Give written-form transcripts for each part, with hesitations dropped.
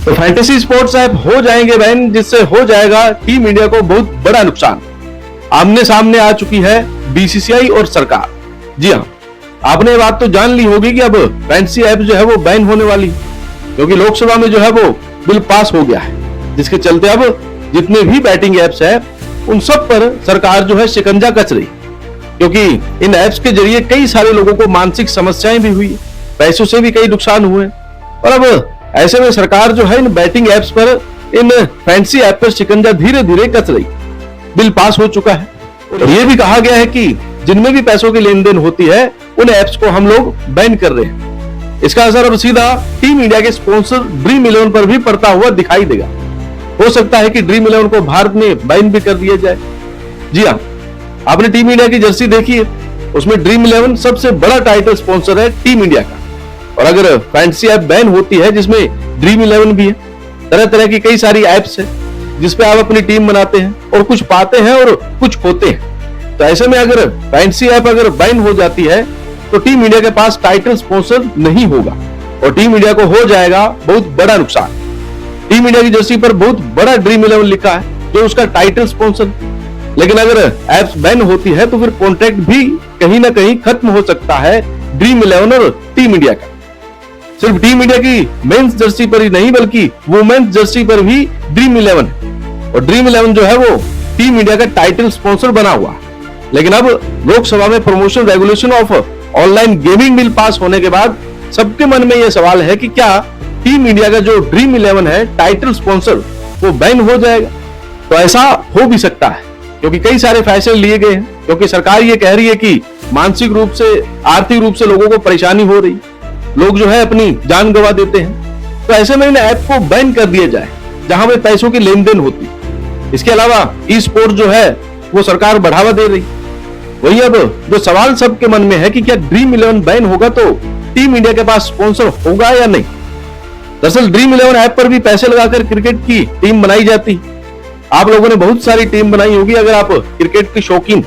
तो fantasy sports app हो जाएंगे बैन, जिससे हो जाएगा टीम इंडिया को बहुत बड़ा नुकसान। आमने सामने आ चुकी है बीसीसीआई और सरकार। जी हाँ, आपने ये बात तो जान ली होगी कि अब फैंटेसी ऐप जो है वो बैन होने वाली है, क्योंकि लोकसभा में जो है वो बिल पास हो गया है, जिसके चलते अब जितने भी बैटिंग ऐप्स है उन सब पर सरकार जो है शिकंजा कस रही, क्योंकि इन ऐप्स के जरिए कई सारे लोगों को मानसिक समस्याएं भी हुई, पैसों से भी कई नुकसान हुए। और अब ऐसे में सरकार जो है इन बैटिंग ऐप्स पर, इन फैंटेसी ऐप पर शिकंजा धीरे धीरे कस रही। बिल पास हो चुका है और ये भी कहा गया है कि जिनमें भी पैसों की लेन देन होती है उन ऐप्स को हम लोग बैन कर रहे हैं। इसका असर अब सीधा टीम इंडिया के स्पॉन्सर ड्रीम 11 पर भी पड़ता हुआ दिखाई देगा। हो सकता है कि ड्रीम 11 को भारत में बैन भी कर दिया जाए। जी हाँ, आपने टीम इंडिया की जर्सी देखी है, उसमें ड्रीम 11 सबसे बड़ा टाइटल स्पॉन्सर है टीम इंडिया का। और अगर फैंटेसी ऐप बैन होती है जिसमें ड्रीम 11 भी है, तरह तरह की कई सारी ऐप्स है जिसपे आप अपनी टीम बनाते हैं और कुछ पाते हैं और कुछ खोते हैं। तो ऐसे में अगर फैंटेसी ऐप अगर बैन हो जाती है तो टीम इंडिया के पास टाइटल स्पॉन्सर नहीं होगा और टीम इंडिया को हो जाएगा बहुत बड़ा नुकसान। टीम इंडिया की जर्सी पर बहुत बड़ा ड्रीम 11 लिखा है जो उसका टाइटल स्पॉन्सर, लेकिन अगर ऐप्स बैन होती है तो फिर कॉन्ट्रैक्ट भी कहीं ना कहीं खत्म हो सकता है ड्रीम 11 और टीम इंडिया का। सिर्फ टीम इंडिया की मेंस जर्सी पर ही नहीं बल्कि वुमेन्स जर्सी पर भी ड्रीम 11 है और ड्रीम 11 जो है वो टीम इंडिया का टाइटल स्पॉन्सर बना हुआ। लेकिन अब लोकसभा में promotion regulation of online gaming bill pass होने के बाद सबके मन में यह सवाल है कि क्या टीम इंडिया का जो ड्रीम 11 है टाइटल स्पॉन्सर वो बैन हो जाएगा। तो ऐसा हो भी सकता है क्योंकि कई सारे फैसले लिए गए हैं, क्योंकि सरकार ये कह रही है कि मानसिक रूप से, आर्थिक रूप से लोगों को परेशानी हो रही, लोग जो है अपनी जान गंवा देते हैं। तो ऐसे में इन ऐप को बैन कर दिया जाए जहां में पैसों की लेन देन होती। इसके अलावा ई स्पोर्ट जो है वो सरकार बढ़ावा दे रही। वही अब जो सवाल सबके मन में है कि क्या ड्रीम 11 बैन होगा तो टीम इंडिया के पास स्पॉन्सर होगा या नहीं। दरअसल ड्रीम 11 ऐप पर भी पैसे लगाकर क्रिकेट की टीम बनाई जाती। आप लोगों ने बहुत सारी टीम बनाई होगी अगर आप क्रिकेट के शौकीन।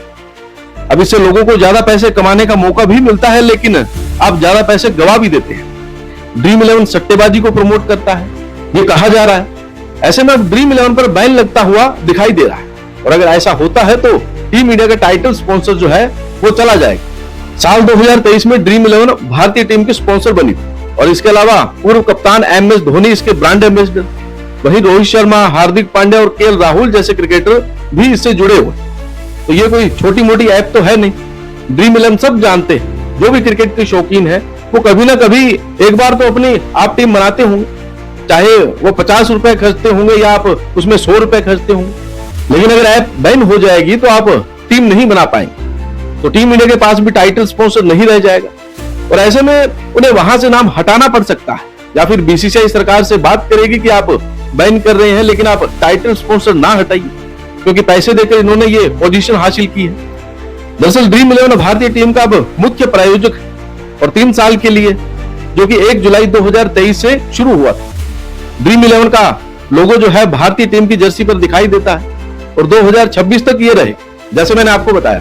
अब इससे लोगों को ज्यादा पैसे कमाने का मौका भी मिलता है, लेकिन आप ज्यादा पैसे गवा भी देते हैं। ड्रीम 11 सट्टेबाजी को प्रमोट करता है, ये कहा जा रहा है। ऐसे में अब ड्रीम 11 पर बैन लगता हुआ दिखाई दे रहा है और अगर ऐसा होता है तो टीम इंडिया का टाइटल स्पॉन्सर जो है वो चला जाएगा। साल 2023 में ड्रीम 11 भारतीय टीम के स्पॉन्सर बनी थी और इसके अलावा पूर्व कप्तान MS धोनी इसके ब्रांड एम्बेसडर, वहीं रोहित शर्मा, हार्दिक पांड्या और KL राहुल जैसे क्रिकेटर भी इससे जुड़े हुए। तो ये कोई छोटी मोटी ऐप तो है नहीं। ड्रीम 11 सब जानते हैं, जो भी क्रिकेट के शौकीन है वो कभी ना कभी एक बार तो अपनी आप टीम बनाते होंगे, चाहे वो 50 रुपए खर्चते होंगे या आप उसमें 100 रुपए खर्चते होंगे। लेकिन अगर ऐप बैन हो जाएगी तो आप टीम नहीं बना पाएंगे, तो टीम इंडिया के पास भी टाइटल स्पॉन्सर नहीं रह जाएगा और ऐसे में उन्हें वहां से नाम हटाना पड़ सकता है या फिर बीसीसीआई सरकार से बात करेगी कि आप बैन कर रहे हैं लेकिन आप टाइटल स्पॉन्सर ना हटाइए, क्योंकि पैसे देकर इन्होंने ये पोजीशन हासिल की है। दरअसल ड्रीम 11 भारतीय टीम का अब मुख्य प्रायोजक है और 3 साल के लिए, जो कि 1 जुलाई 2023 से शुरू हुआ था। ड्रीम 11 का लोगो जो है भारतीय टीम की जर्सी पर दिखाई देता है और 2026 तक ये रहे। जैसे मैंने आपको बताया,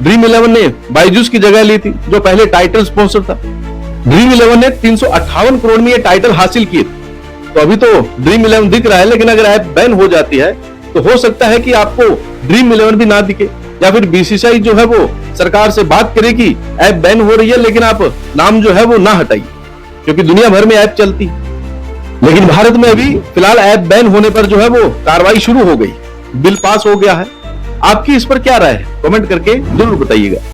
ड्रीम 11 ने बायजूस की जगह ली थी जो पहले टाइटल स्पॉन्सर था। ड्रीम 11 ने 358 करोड़ में ये टाइटल हासिल किए थे। तो अभी तो ड्रीम 11 दिख रहा है, लेकिन अगर ऐप बैन हो जाती है तो हो सकता है कि आपको ड्रीम 11 भी ना दिखे या फिर बीसीसीआई जो है वो सरकार से बात करे कि ऐप बैन हो रही है लेकिन आप नाम जो है वो ना हटाइए, क्योंकि दुनिया भर में ऐप चलती है। लेकिन भारत में अभी फिलहाल ऐप बैन होने पर जो है वो कार्रवाई शुरू हो गई, बिल पास हो गया है। आपकी इस पर क्या राय है, कमेंट करके जरूर बताइएगा।